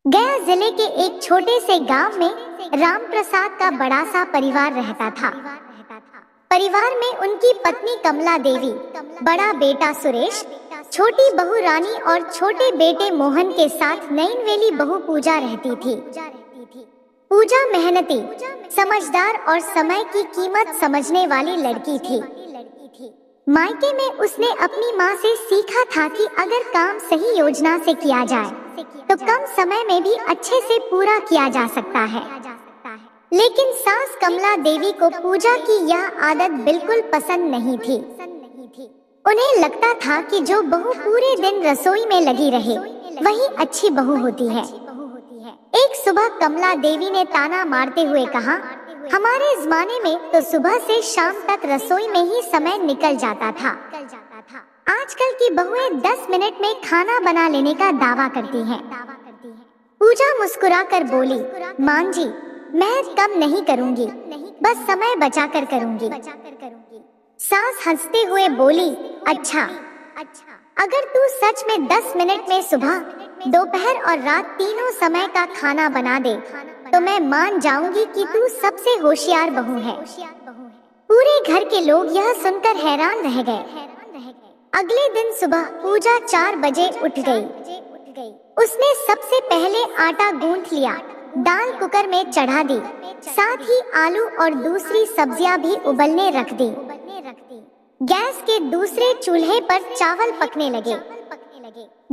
गया जिले के एक छोटे से गांव में राम प्रसाद का बड़ा सा परिवार रहता था। परिवार में उनकी पत्नी कमला देवी, बड़ा बेटा सुरेश, छोटी बहू रानी और छोटे बेटे मोहन के साथ नयनवेली बहू पूजा रहती थी। पूजा मेहनती, समझदार और समय की कीमत समझने वाली लड़की थी। मायके में उसने अपनी माँ से सीखा था कि अगर काम सही योजना से किया जाए तो कम समय में भी अच्छे से पूरा किया जा सकता है। लेकिन सास कमला देवी को पूजा की यह आदत बिल्कुल पसंद नहीं थी। उन्हें लगता था कि जो बहू पूरे दिन रसोई में लगी रहे वही अच्छी बहू होती है। एक सुबह कमला देवी ने ताना मारते हुए कहा, हमारे जमाने में तो सुबह से शाम तक रसोई में ही समय निकल जाता था। आजकल की बहुएं 10 मिनट में खाना बना लेने का दावा करती हैं। पूजा मुस्कुराकर बोली, मां जी, मैं कम नहीं करूंगी, बस समय बचाकर करूंगी। सास हंसते हुए बोली, अच्छा, अगर तू सच में 10 मिनट में सुबह, दोपहर और रात तीनों समय का खाना बना दे तो मैं मान जाऊंगी कि तू सबसे होशियार बहू है। पूरे घर के लोग यह सुनकर हैरान रह गए। अगले दिन सुबह पूजा 4 बजे उठ गई। उसने सबसे पहले आटा गूंथ लिया, दाल कुकर में चढ़ा दी, साथ ही आलू और दूसरी सब्जियां भी उबलने रख दी। गैस के दूसरे चूल्हे पर चावल पकने लगे।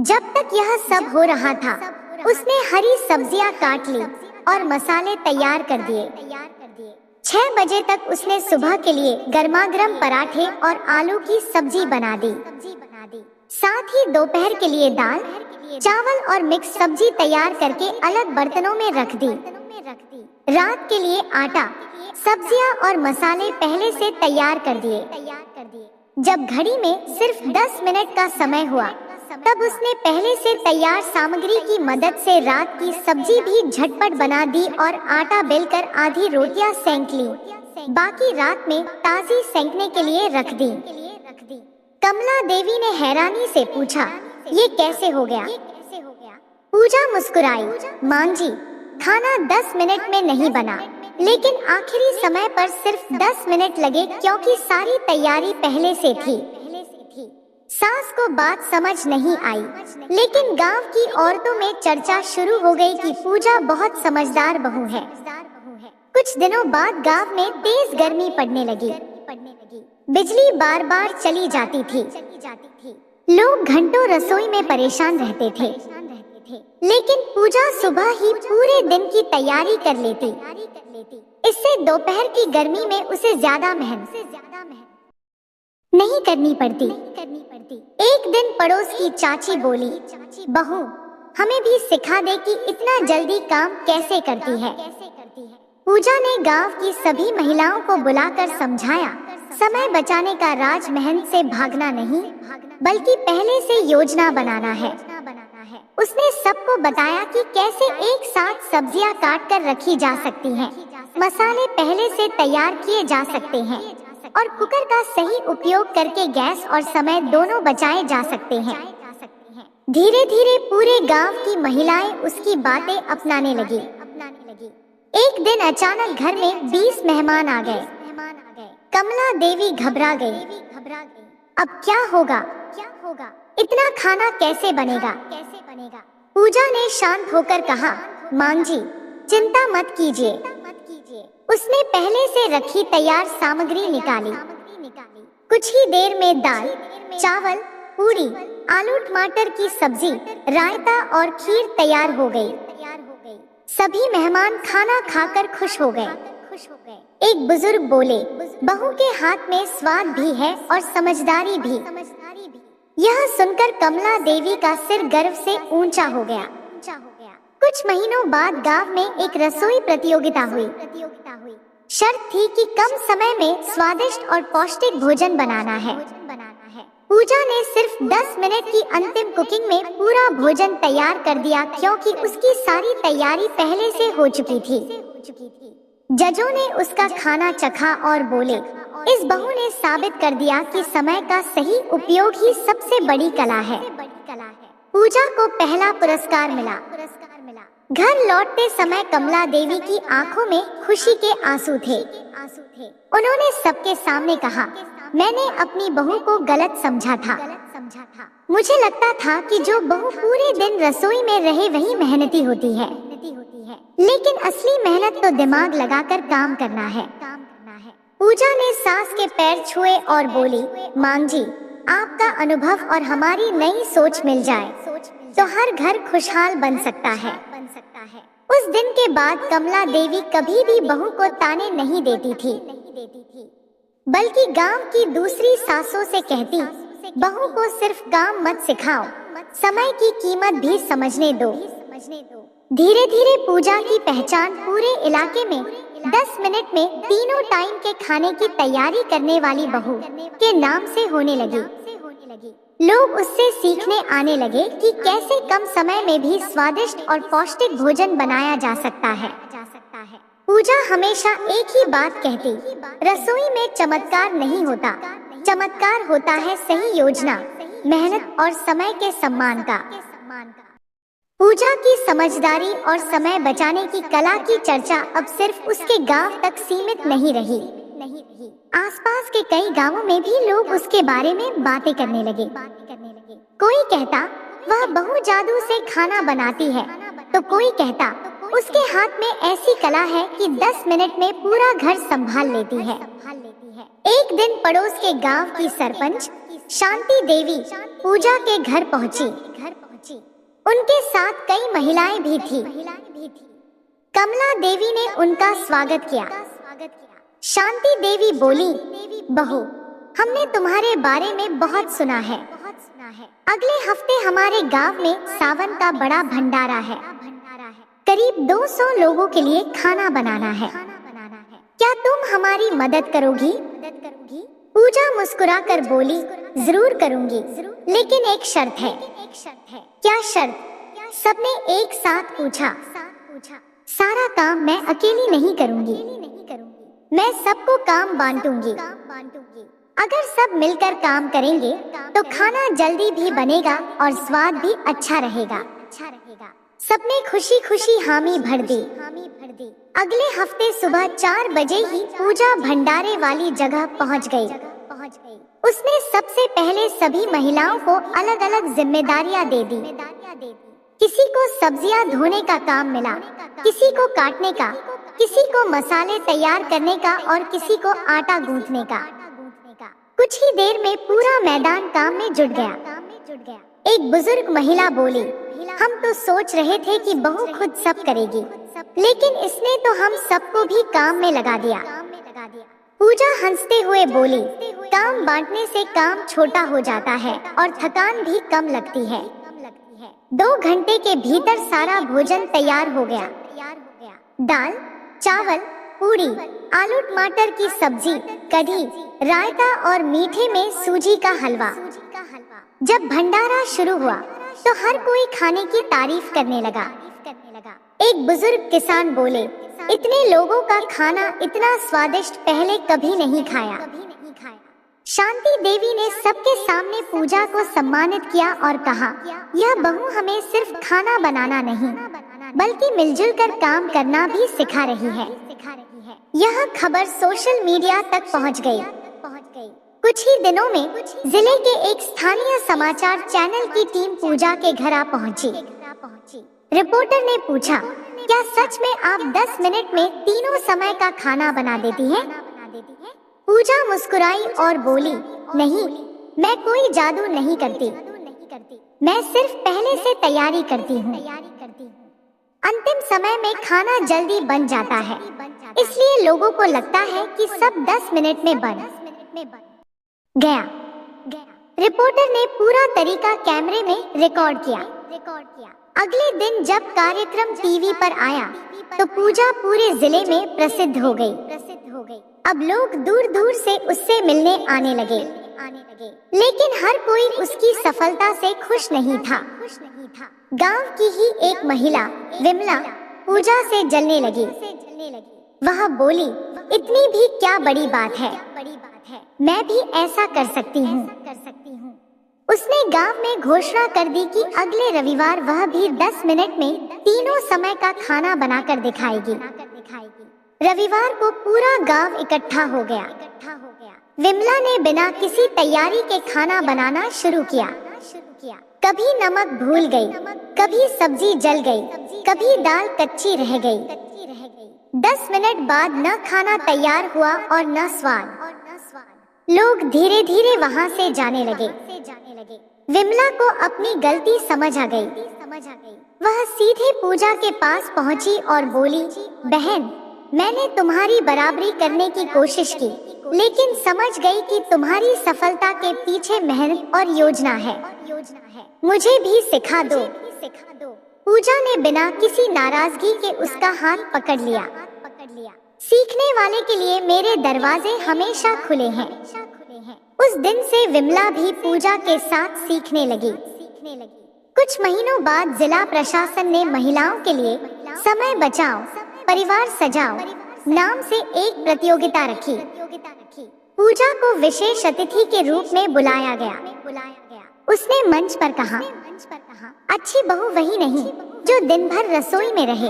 जब तक यह सब हो रहा था उसने हरी सब्जियां काट ली और मसाले तैयार कर दिए। 6 बजे तक उसने सुबह के लिए गर्मागर्म पराठे और आलू की सब्जी बना दी। साथ ही दोपहर के लिए दाल, चावल और मिक्स सब्जी तैयार करके अलग बर्तनों में रख दी। रात के लिए आटा, सब्जियां और मसाले पहले से तैयार कर दिए। जब घड़ी में सिर्फ 10 मिनट का समय हुआ तब उसने पहले से तैयार सामग्री की मदद से रात की सब्जी भी झटपट बना दी और आटा बेलकर आधी रोटियां सेंक ली। बाकी रात में ताजी सेंकने के लिए रख दी। कमला देवी ने हैरानी से पूछा, ये कैसे हो गया? पूजा मुस्कुराई, मां जी, खाना 10 मिनट में नहीं बना, लेकिन आखिरी समय पर सिर्फ 10 मिनट लगे क्योंकि सारी तैयारी पहले से थी। सास को बात समझ नहीं आई, लेकिन गांव की औरतों में चर्चा शुरू हो गई कि पूजा बहुत समझदार बहू है। कुछ दिनों बाद गांव में तेज गर्मी पड़ने लगी। बिजली बार बार चली जाती थी। लोग घंटों रसोई में परेशान रहते थे। लेकिन पूजा सुबह ही पूरे दिन की तैयारी कर लेती। इससे दोपहर की गर्मी में उसे ज्यादा मेहनत नहीं करनी पड़ती। एक दिन पड़ोस की चाची बोली, बहू, हमें भी सिखा दे कि इतना जल्दी काम कैसे करती है। पूजा ने गांव की सभी महिलाओं को बुलाकर समझाया, समय बचाने का राज मेहनत से भागना नहीं, बल्कि पहले से योजना बनाना है। उसने सबको बताया कि कैसे एक साथ सब्जियां काट कर रखी जा सकती हैं, मसाले पहले से तैयार किए जा सकते हैं और कुकर का सही उपयोग करके गैस और समय दोनों बचाए जा सकते हैं। धीरे धीरे पूरे गांव की महिलाएं उसकी बातें अपनाने लगी। एक दिन अचानक घर में 20 मेहमान आ गए। कमला देवी घबरा गई। अब क्या होगा? इतना खाना कैसे बनेगा? पूजा ने शांत होकर कहा, मां जी, चिंता मत कीजिए। उसने पहले से रखी तैयार सामग्री निकाली। कुछ ही देर में दाल, चावल, पूरी, आलू टमाटर की सब्जी, रायता और खीर तैयार हो गई। सभी मेहमान खाना खाकर खुश हो गए। एक बुजुर्ग बोले, बहू के हाथ में स्वाद भी है और समझदारी भी। यह सुनकर कमला देवी का सिर गर्व से ऊंचा हो गया। कुछ महीनों बाद गांव में एक रसोई प्रतियोगिता हुई। शर्त थी कि कम समय में स्वादिष्ट और पौष्टिक भोजन बनाना है। पूजा ने सिर्फ 10 मिनट की अंतिम कुकिंग में पूरा भोजन तैयार कर दिया क्योंकि उसकी सारी तैयारी पहले से हो चुकी थी। जजों ने उसका खाना चखा और बोले, इस बहू ने साबित कर दिया कि समय का सही उपयोग ही सबसे बड़ी कला है। पूजा को पहला पुरस्कार मिला। घर लौटते समय कमला देवी की आंखों में खुशी के आंसू थे। उन्होंने सबके सामने कहा, मैंने अपनी बहू को गलत समझा था। मुझे लगता था कि जो बहू पूरे दिन रसोई में रहे वही मेहनती होती है, लेकिन असली मेहनत तो दिमाग लगाकर काम करना है। पूजा ने सास के पैर छुए और बोली, मां जी, आपका अनुभव और हमारी नई सोच मिल जाए तो हर घर खुशहाल बन सकता है। उस दिन के बाद कमला देवी कभी भी बहू को ताने नहीं देती थी, बल्कि गांव की दूसरी सासों से कहती, बहू को सिर्फ काम मत सिखाओ, समय की कीमत भी समझने दो। धीरे धीरे पूजा की पहचान पूरे इलाके में 10 मिनट में तीनों टाइम के खाने की तैयारी करने वाली बहू के नाम से होने लगी। लोग उससे सीखने आने लगे कि कैसे कम समय में भी स्वादिष्ट और पौष्टिक भोजन बनाया जा सकता है। पूजा हमेशा एक ही बात कहती, रसोई में चमत्कार नहीं होता, चमत्कार होता है सही योजना, मेहनत और समय के सम्मान का। पूजा की समझदारी और समय बचाने की कला की चर्चा अब सिर्फ उसके गांव तक सीमित नहीं रही। आसपास के कई गांवों में भी लोग उसके बारे में बातें करने लगे। कोई कहता, वह बहू जादू से खाना बनाती है, तो कोई कहता, उसके हाथ में ऐसी कला है कि 10 मिनट में पूरा घर संभाल लेती है। एक दिन पड़ोस के गांव की सरपंच शांति देवी पूजा के घर पहुंची। उनके साथ कई महिलाएं भी थी। कमला देवी ने उनका स्वागत किया। शांति देवी बोली, बहू, हमने तुम्हारे बारे में बहुत सुना है। अगले हफ्ते हमारे गांव में सावन का बड़ा भंडारा है। करीब 200 लोगों के लिए खाना बनाना है। क्या तुम हमारी मदद करोगी? पूजा मुस्कुराकर बोली, जरूर करूंगी, लेकिन एक शर्त है। क्या शर्त? सबने एक साथ पूछा। सारा काम मैं अकेली नहीं करूंगी, मैं सबको काम बांटूंगी। अगर सब मिलकर काम करेंगे तो खाना जल्दी भी बनेगा और स्वाद भी अच्छा रहेगा। सबने खुशी खुशी हामी भर दी। अगले हफ्ते सुबह 4 बजे ही पूजा भंडारे वाली जगह पहुंच गई। उसने सबसे पहले सभी महिलाओं को अलग अलग जिम्मेदारियां दे दी। किसी को सब्जियां धोने का काम मिला, किसी को काटने का, किसी को मसाले तैयार करने का और किसी को आटा गूंथने का। कुछ ही देर में पूरा मैदान काम में जुट गया। एक बुजुर्ग महिला बोली, हम तो सोच रहे थे कि बहू खुद सब करेगी, लेकिन इसने तो हम सबको भी काम में लगा दिया। पूजा हंसते हुए बोली, काम बांटने से काम छोटा हो जाता है और थकान भी कम लगती है। 2 घंटे के भीतर सारा भोजन तैयार हो गया। दाल, चावल, पूरी, आलू टमाटर की सब्जी, कढ़ी, रायता और मीठे में सूजी का हलवा। जब भंडारा शुरू हुआ तो हर कोई खाने की तारीफ करने लगा। एक बुजुर्ग किसान बोले, इतने लोगों का खाना इतना स्वादिष्ट पहले कभी नहीं खाया। शांति देवी ने सबके सामने पूजा को सम्मानित किया और कहा, यह बहू हमें सिर्फ खाना बनाना नहीं, बल्कि मिलजुल कर काम करना भी सिखा रही है। यह खबर सोशल मीडिया तक पहुंच गई। कुछ ही दिनों में जिले के एक स्थानीय समाचार चैनल की टीम पूजा के घर आ पहुंची। रिपोर्टर ने पूछा, क्या सच में आप 10 मिनट में तीनों समय का खाना बना देती हैं? पूजा मुस्कुराई और बोली, नहीं, मैं कोई जादू नहीं करती, मैं सिर्फ पहले से तैयारी करती हूँ। अंतिम समय में खाना जल्दी बन जाता है, इसलिए लोगों को लगता है कि सब 10 मिनट में बन गया। रिपोर्टर ने पूरा तरीका कैमरे में रिकॉर्ड किया। अगले दिन जब कार्यक्रम टीवी पर आया तो पूजा पूरे जिले में प्रसिद्ध हो गई। अब लोग दूर दूर से उससे मिलने आने लगे, लेकिन हर कोई उसकी सफलता से खुश नहीं था। गांव की ही एक महिला विमला पूजा से जलने लगी। वह बोली, इतनी भी क्या बड़ी बात है, मैं भी ऐसा कर सकती हूँ। उसने गांव में घोषणा कर दी कि अगले रविवार वह भी 10 मिनट में तीनों समय का खाना बनाकर दिखाएगी। रविवार को पूरा गांव इकट्ठा हो गया। विमला ने बिना किसी तैयारी के खाना बनाना शुरू किया। कभी नमक भूल गई, कभी सब्जी जल गई, कभी दाल कच्ची रह गई। 10 मिनट बाद न खाना तैयार हुआ और न स्वाद। लोग धीरे धीरे वहाँ से जाने लगे। विमला को अपनी गलती समझ आ गई। वह सीधे पूजा के पास पहुंची और बोली, बहन, मैंने तुम्हारी बराबरी करने की कोशिश की, लेकिन समझ गई कि तुम्हारी सफलता के पीछे मेहनत और योजना है। मुझे भी सिखा दो। पूजा ने बिना किसी नाराजगी के उसका हाथ पकड़ लिया। सीखने वाले के लिए मेरे दरवाजे हमेशा खुले हैं। उस दिन से विमला भी पूजा के साथ सीखने लगी। कुछ महीनों बाद जिला प्रशासन ने महिलाओं के लिए समय बचाओ, परिवार सजाओ नाम से एक प्रतियोगिता रखी। पूजा को विशेष अतिथि के रूप में बुलाया गया। उसने मंच पर कहा, अच्छी बहू वही नहीं जो दिन भर रसोई में रहे।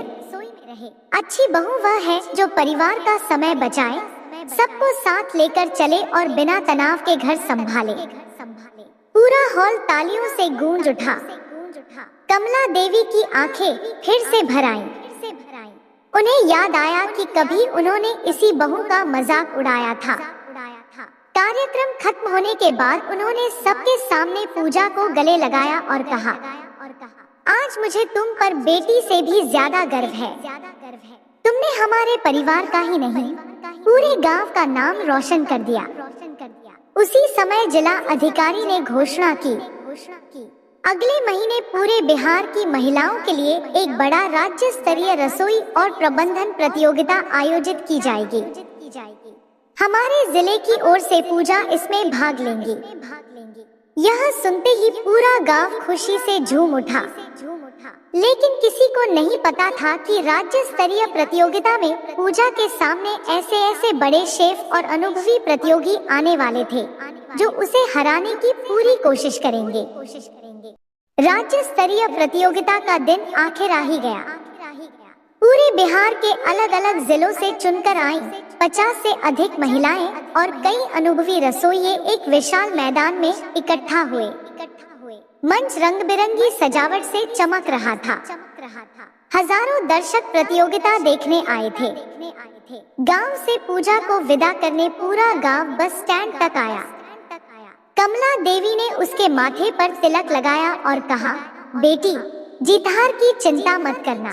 अच्छी बहू वह है जो परिवार का समय बचाए, सबको साथ लेकर चले और बिना तनाव के घर संभाले। पूरा हॉल तालियों से गूंज उठा। कमला देवी की आंखें फिर से भर आईं। उन्हें याद आया कि कभी उन्होंने इसी बहू का मजाक उड़ाया था। कार्यक्रम खत्म होने के बाद उन्होंने सबके सामने पूजा को गले लगाया और कहा, आज मुझे तुम पर बेटी से भी ज्यादा गर्व है। तुमने हमारे परिवार का ही नहीं, पूरे गांव का नाम रोशन कर दिया। उसी समय जिला अधिकारी ने घोषणा की, अगले महीने पूरे बिहार की महिलाओं के लिए एक बड़ा राज्य स्तरीय रसोई और प्रबंधन प्रतियोगिता आयोजित की जाएगी। हमारे जिले की ओर से पूजा इसमें भाग लेंगी। यह सुनते ही पूरा गांव खुशी से झूम उठा। लेकिन किसी को नहीं पता था कि राज्य स्तरीय प्रतियोगिता में पूजा के सामने ऐसे ऐसे बड़े शेफ और अनुभवी प्रतियोगी आने वाले थे जो उसे हराने की पूरी कोशिश करेंगे। राज्य स्तरीय प्रतियोगिता का दिन आखिर आ ही गया। पूरे बिहार के अलग अलग जिलों से चुनकर आई 50 से अधिक महिलाएं और कई अनुभवी रसोइये एक विशाल मैदान में इकट्ठा हुए। मंच रंग बिरंगी सजावट से चमक रहा था। हजारों दर्शक प्रतियोगिता देखने आए थे। गांव से पूजा को विदा करने पूरा गांव बस स्टैंड तक आया। कमला देवी ने उसके माथे पर तिलक लगाया और कहा, बेटी, जीतहार की चिंता मत करना,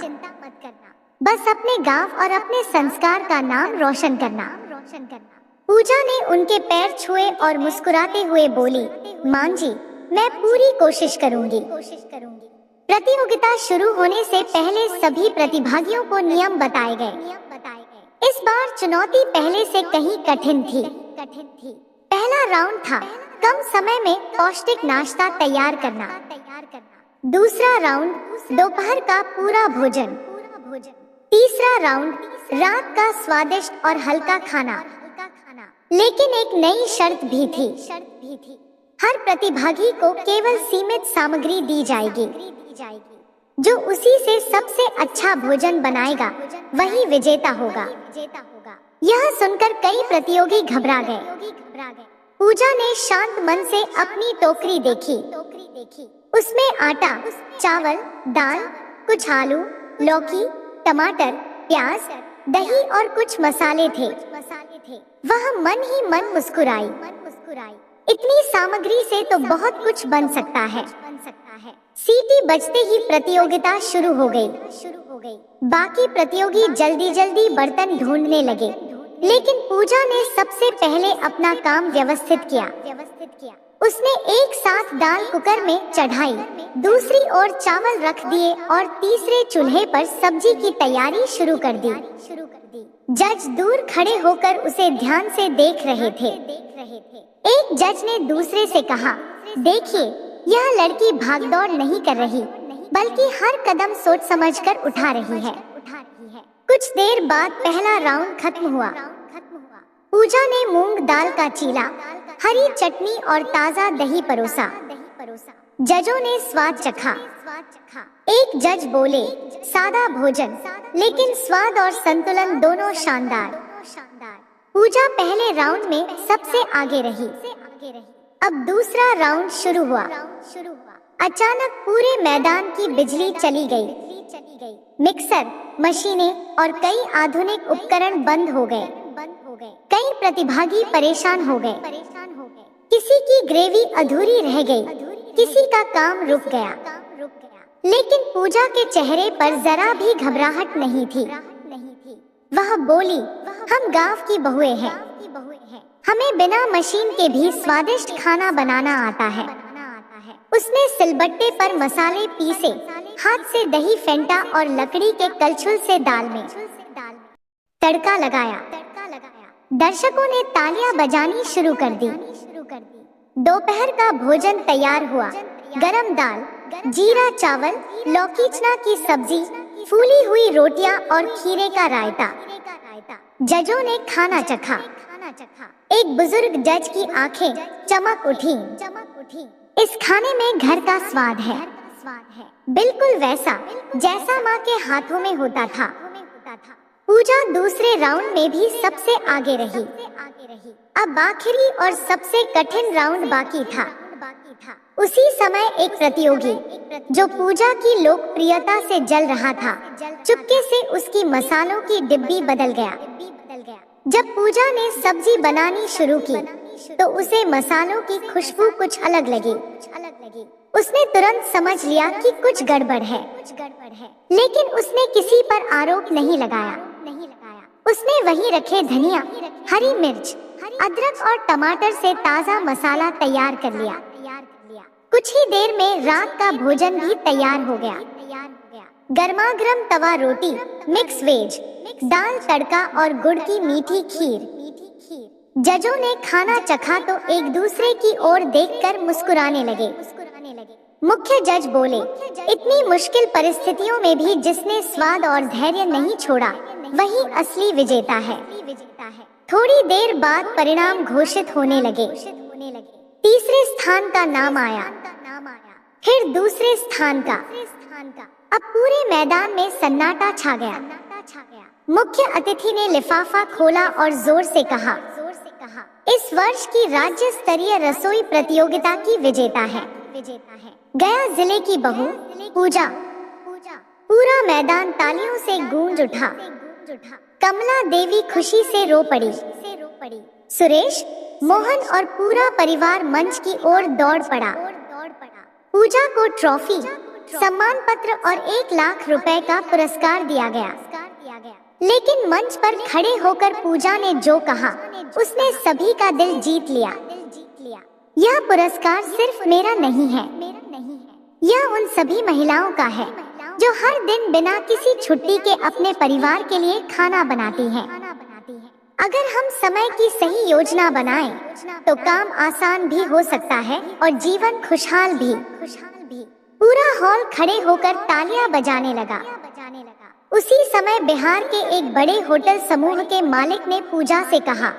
बस अपने गांव और अपने संस्कार का नाम रोशन करना। पूजा ने उनके पैर छुए और मुस्कुराते हुए बोली, मां जी, मैं पूरी कोशिश करूंगी। प्रतियोगिता शुरू होने से पहले सभी प्रतिभागियों को नियम बताए गए। इस बार चुनौती पहले से कहीं कठिन थी। पहला राउंड था कम समय में पौष्टिक नाश्ता तैयार करना। दूसरा राउंड दोपहर का पूरा भोजन। तीसरा राउंड रात का स्वादिष्ट और हल्का खाना। लेकिन एक नई शर्त भी थी। हर प्रतिभागी को केवल सीमित सामग्री दी जाएगी। जो उसी से सबसे अच्छा भोजन बनाएगा वही विजेता होगा। यह सुनकर कई प्रतियोगी घबरा गए। पूजा ने शांत मन से अपनी टोकरी देखी। उसमें आटा, चावल, दाल, कुछ आलू, लौकी, टमाटर, प्याज, दही और कुछ मसाले थे। वह मन ही मन मुस्कुराई। इतनी सामग्री से तो बहुत कुछ बन सकता है। सीटी बजते ही प्रतियोगिता शुरू हो गई। बाकी प्रतियोगी जल्दी जल्दी बर्तन ढूंढने लगे, लेकिन पूजा ने सबसे पहले अपना काम व्यवस्थित किया। उसने एक साथ दाल कुकर में चढ़ाई, दूसरी ओर चावल रख दिए और तीसरे चूल्हे पर सब्जी की तैयारी शुरू कर दी। जज दूर खड़े होकर उसे ध्यान से देख रहे थे। एक जज ने दूसरे से कहा, देखिए, यह लड़की भागदौड़ नहीं कर रही, बल्कि हर कदम सोच समझकर उठा रही है। कुछ देर बाद पहला राउंड खत्म हुआ। पूजा ने मूंग दाल का चीला, हरी चटनी और ताजा दही परोसा। जजों ने स्वाद चखा। एक जज बोले, सादा भोजन, लेकिन स्वाद और संतुलन दोनों शानदार। पूजा पहले राउंड में सबसे आगे रही। अब दूसरा राउंड शुरू हुआ। अचानक पूरे मैदान की बिजली चली गई। मिक्सर, मशीनें और कई आधुनिक उपकरण बंद हो गए। कई प्रतिभागी परेशान हो गए। किसी की ग्रेवी अधूरी रह गई, किसी का काम रुक गया। लेकिन पूजा के चेहरे पर जरा भी घबराहट नहीं थी। वह बोली, हम गांव की बहुएं हैं। हमें बिना मशीन के भी स्वादिष्ट खाना बनाना आता है। उसने सिलबट्टे पर मसाले पीसे, हाथ से दही फेंटा और लकड़ी के कलछुल से दाल में तड़का लगाया। दर्शकों ने तालियां बजानी शुरू कर दी। दोपहर का भोजन तैयार हुआ। गरम दाल, जीरा चावल, लौकी चना की सब्जी, फूली हुई रोटियां और खीरे का रायता। जजों ने खाना चखा। एक बुजुर्ग जज की आंखें चमक उठी। इस खाने में घर का स्वाद है, बिल्कुल वैसा जैसा माँ के हाथों में होता था। पूजा दूसरे राउंड में भी सबसे आगे रही। अब आखिरी और सबसे कठिन राउंड बाकी था। उसी समय एक प्रतियोगी, जो पूजा की लोकप्रियता से जल रहा था, चुपके से उसकी मसालों की डिब्बी बदल गया। जब पूजा ने सब्जी बनानी शुरू की, तो उसे मसालों की खुशबू कुछ अलग लगी। उसने तुरंत समझ लिया कि कुछ गड़बड़ है, लेकिन उसने किसी पर आरोप नहीं लगाया। उसने वहीं रखे धनिया, हरी मिर्च, अदरक और टमाटर से ताजा मसाला तैयार कर लिया। कुछ ही देर में रात का भोजन भी तैयार हो गया। गर्मागर्म तवा रोटी, मिक्स वेज, दाल तड़का और गुड़ की मीठी खीर। जजों ने खाना चखा तो एक दूसरे की ओर देखकर मुस्कुराने लगे। मुख्य जज बोले, इतनी मुश्किल परिस्थितियों में भी जिसने स्वाद और धैर्य नहीं छोड़ा, वही असली विजेता है। थोड़ी देर बाद परिणाम घोषित होने लगे। तीसरे स्थान का नाम आया, फिर दूसरे स्थान का। अब पूरे मैदान में सन्नाटा छा गया। मुख्य अतिथि ने लिफाफा खोला और जोर से कहा, इस वर्ष की राज्य स्तरीय रसोई प्रतियोगिता की विजेता है गया जिले की बहू पूजा। पूरा मैदान तालियों से गूंज उठा। कमला देवी खुशी से रो पड़ी। सुरेश, मोहन और पूरा परिवार मंच की ओर दौड़ पड़ा। पूजा को ट्रॉफी, सम्मान पत्र और 1 लाख रुपए का पुरस्कार दिया गया। लेकिन मंच पर खड़े होकर पूजा ने जो कहा, उसने सभी का दिल जीत लिया। यह पुरस्कार सिर्फ मेरा नहीं है, यह उन सभी महिलाओं का है जो हर दिन बिना किसी छुट्टी के अपने परिवार के लिए खाना बनाती हैं। अगर हम समय की सही योजना बनाएं, तो काम आसान भी हो सकता है और जीवन खुशहाल भी। पूरा हॉल खड़े होकर तालियां बजाने लगा। उसी समय बिहार के एक बड़े होटल समूह के मालिक ने पूजा से कहा,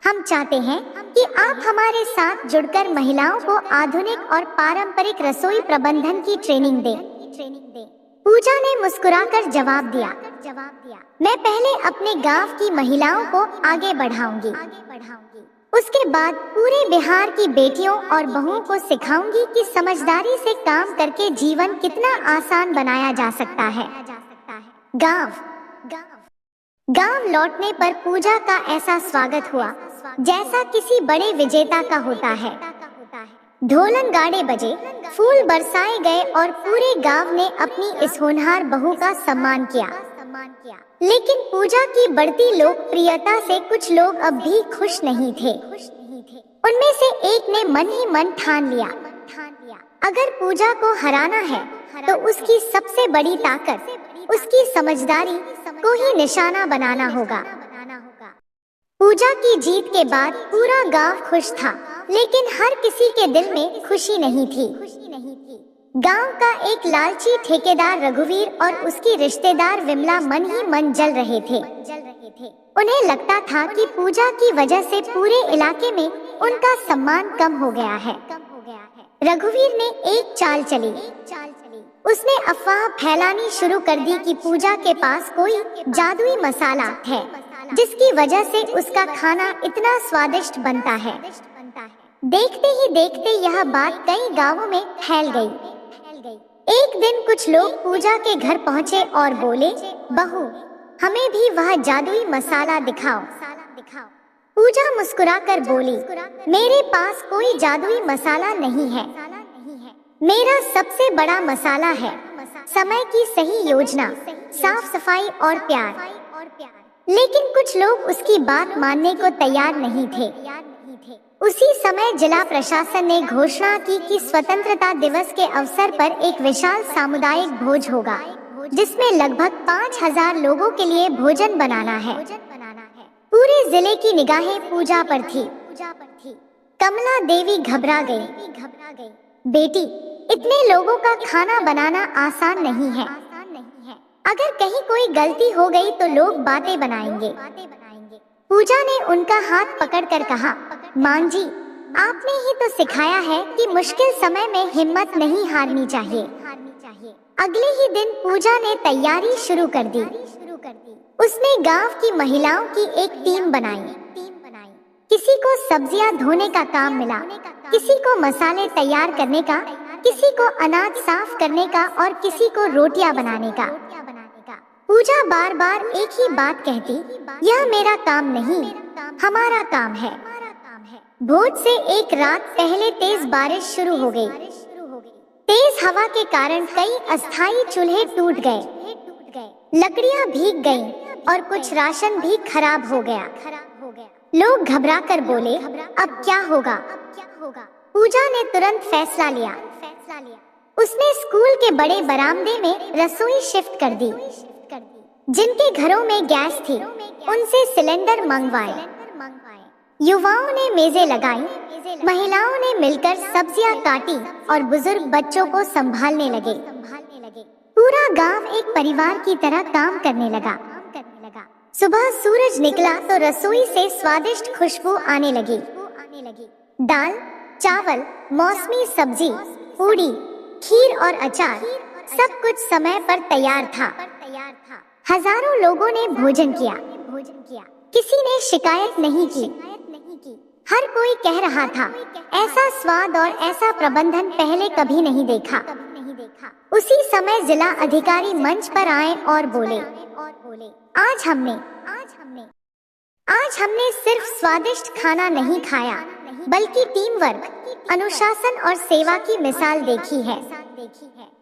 हम चाहते हैं कि आप हमारे साथ जुड़कर महिलाओं को आधुनिक और पारंपरिक रसोई प्रबंधन की ट्रेनिंग दें। पूजा ने मुस्कुराकर जवाब दिया, मैं पहले अपने गांव की महिलाओं को आगे बढ़ाऊंगी। उसके बाद पूरे बिहार की बेटियों और बहुओं को सिखाऊंगी कि समझदारी से काम करके जीवन कितना आसान बनाया जा सकता है। गांव लौटने पर पूजा का ऐसा स्वागत हुआ जैसा किसी बड़े विजेता का होता है। ढोलन गाड़े बजे, फूल बरसाए गए और पूरे गांव ने अपनी इस होनहार बहू का सम्मान किया। लेकिन पूजा की बढ़ती लोकप्रियता से कुछ लोग अब भी खुश नहीं थे। उनमें से एक ने मन ही मन ठान लिया, अगर पूजा को हराना है तो उसकी सबसे बड़ी ताकत, उसकी समझदारी को ही निशाना बनाना होगा। पूजा की जीत के बाद पूरा गांव खुश था, लेकिन हर किसी के दिल में खुशी नहीं थी। गांव का एक लालची ठेकेदार रघुवीर और उसकी रिश्तेदार विमला मन ही मन जल रहे थे। उन्हें लगता था कि पूजा की वजह से पूरे इलाके में उनका सम्मान कम हो गया है। रघुवीर ने एक चाल चली। उसने अफवाह फैलानी शुरू कर दी कि पूजा के पास कोई जादुई मसाला है जिसकी वजह से उसका खाना इतना स्वादिष्ट बनता है। देखते ही देखते यह बात कई गांवों में फैल गई। एक दिन कुछ लोग पूजा के घर पहुंचे और बोले, बहू, हमें भी वह जादुई मसाला दिखाओ। पूजा मुस्कुराकर बोली, मेरे पास कोई जादुई मसाला नहीं है। मेरा सबसे बड़ा मसाला है समय की सही योजना, साफ सफाई और प्यार। लेकिन कुछ लोग उसकी बात मानने को तैयार नहीं थे। उसी समय जिला प्रशासन ने घोषणा की कि स्वतंत्रता दिवस के अवसर पर एक विशाल सामुदायिक भोज होगा जिसमें लगभग 5000 लोगों के लिए भोजन बनाना है। पूरे जिले की निगाहें पूजा पर थी। कमला देवी घबरा गई। बेटी, इतने लोगों का खाना बनाना आसान नहीं है। अगर कहीं कोई गलती हो गई तो लोग बातें बनाएंगे। पूजा ने उनका हाथ पकड़कर कहा, मां जी, आपने ही तो सिखाया है कि मुश्किल समय में हिम्मत नहीं हारनी चाहिए। अगले ही दिन पूजा ने तैयारी शुरू कर दी। उसने गांव की महिलाओं की एक टीम बनाई। किसी को सब्जियां धोने का काम मिला, किसी को मसाले तैयार करने का, किसी को अनाज साफ करने का और किसी को रोटियां बनाने का। पूजा बार बार एक ही बात कहती, यह मेरा काम नहीं, हमारा काम है। भोज से एक रात पहले तेज बारिश शुरू हो गई। तेज हवा के कारण कई अस्थायी चूल्हे टूट गए, लकड़ियां भीग गईं और कुछ राशन भी खराब हो गया। लोग घबराकर बोले, अब क्या होगा? पूजा ने तुरंत फैसला लिया। उसने स्कूल के बड़े बरामदे में रसोई शिफ्ट कर दी। जिनके घरों में गैस थी उनसे सिलेंडर मंगवाए। युवाओं ने मेजें लगाई, महिलाओं ने मिलकर सब्जियां काटी और बुजुर्ग बच्चों को संभालने लगे। पूरा गांव एक परिवार की तरह काम करने लगा। सुबह सूरज निकला तो रसोई से स्वादिष्ट खुशबू आने लगी। दाल, चावल, मौसमी सब्जी, पूड़ी, खीर और अचार, सब कुछ समय पर तैयार था। हजारों लोगों ने भोजन किया। किसी ने शिकायत नहीं की। हर कोई कह रहा था, ऐसा स्वाद और ऐसा प्रबंधन पहले कभी नहीं देखा। उसी समय जिला अधिकारी मंच पर आए और बोले, आज हमने सिर्फ स्वादिष्ट खाना नहीं खाया, बल्कि टीम वर्क, अनुशासन और सेवा की मिसाल देखी है।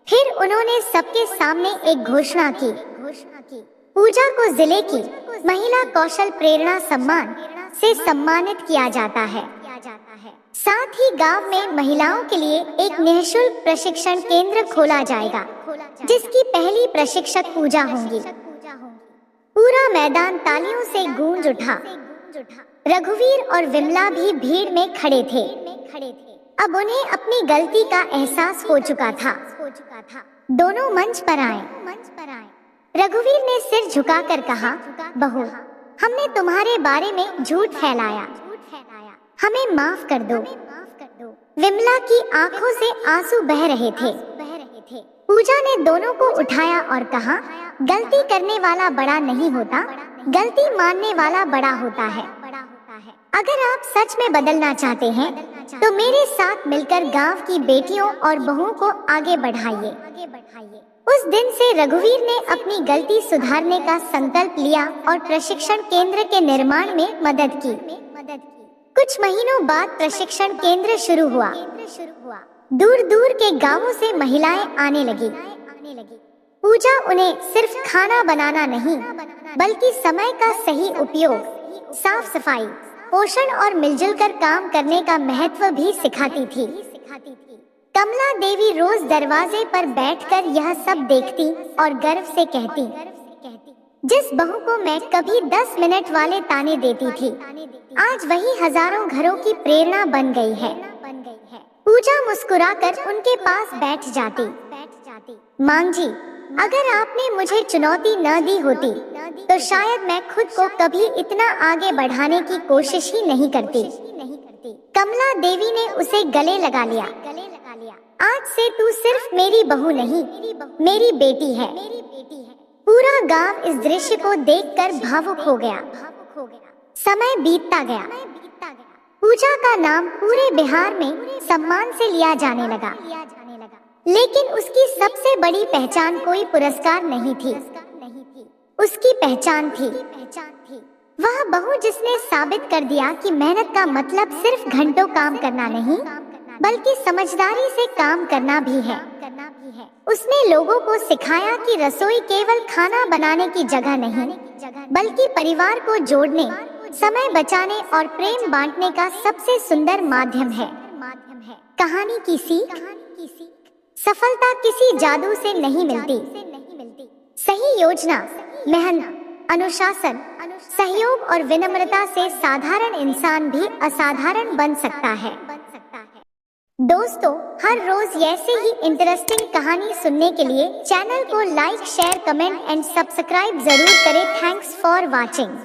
फिर उन्होंने सबके सामने एक घोषणा की। पूजा को जिले की महिला कौशल प्रेरणा सम्मान से सम्मानित किया जाता है। साथ ही गांव में महिलाओं के लिए एक निःशुल्क प्रशिक्षण केंद्र खोला जाएगा, जिसकी पहली प्रशिक्षक पूजा होंगी। पूरा मैदान तालियों से गूंज उठा। रघुवीर और विमला भी भीड़ में खड़े थे। अब उन्हें अपनी गलती का एहसास हो चुका था। दोनों मंच पर आए। रघुवीर ने सिर झुकाकर कहा, बहू, हमने तुम्हारे बारे में झूठ फैलाया, हमें माफ कर दो। विमला की आंखों से आंसू बह रहे थे। पूजा ने दोनों को उठाया और कहा, गलती करने वाला बड़ा नहीं होता, गलती मानने वाला बड़ा होता है। अगर आप सच में बदलना चाहते हैं तो मेरे साथ मिलकर गांव की बेटियों और बहुओं को आगे बढ़ाइए। उस दिन से रघुवीर ने अपनी गलती सुधारने का संकल्प लिया और प्रशिक्षण केंद्र के निर्माण में मदद की। कुछ महीनों बाद प्रशिक्षण केंद्र शुरू हुआ। दूर दूर के गांवों से महिलाएं आने लगी। पूजा उन्हें सिर्फ खाना बनाना नहीं, बल्कि समय का सही उपयोग, साफ सफाई, पोषण और मिलजुल कर काम करने का महत्व भी सिखाती थी। कमला देवी रोज दरवाजे पर बैठकर यह सब देखती और गर्व से कहती, जिस बहू को मैं कभी 10 मिनट वाले ताने देती थी, आज वही हजारों घरों की प्रेरणा बन गई है। पूजा मुस्कुराकर उनके पास बैठ जाती। मां जी, अगर आपने मुझे चुनौती न दी होती तो शायद मैं खुद को कभी इतना आगे बढ़ाने की कोशिश ही नहीं करती। कमला देवी ने उसे गले लगा लिया। आज से तू सिर्फ मेरी बहू नहीं, मेरी बेटी है। पूरा गांव इस दृश्य को देखकर भावुक हो गया। समय बीतता गया। पूजा का नाम पूरे बिहार में सम्मान से लिया जाने लगा। लेकिन उसकी सबसे बड़ी पहचान कोई पुरस्कार नहीं थी। उसकी पहचान थी वह बहू जिसने साबित कर दिया कि मेहनत का मतलब सिर्फ घंटों काम करना नहीं, बल्कि समझदारी से काम करना भी है। उसने लोगों को सिखाया कि रसोई केवल खाना बनाने की जगह नहीं, बल्कि परिवार को जोड़ने, समय बचाने और प्रेम बांटने का सबसे सुंदर माध्यम है। कहानी की सीख। सफलता किसी जादू से नहीं मिलती। सही योजना, मेहनत, अनुशासन, सहयोग और विनम्रता से साधारण इंसान भी असाधारण बन सकता है। दोस्तों, हर रोज ऐसे ही इंटरेस्टिंग कहानी सुनने के लिए चैनल को like, share, comment and subscribe जरूर करें। Thanks for watching.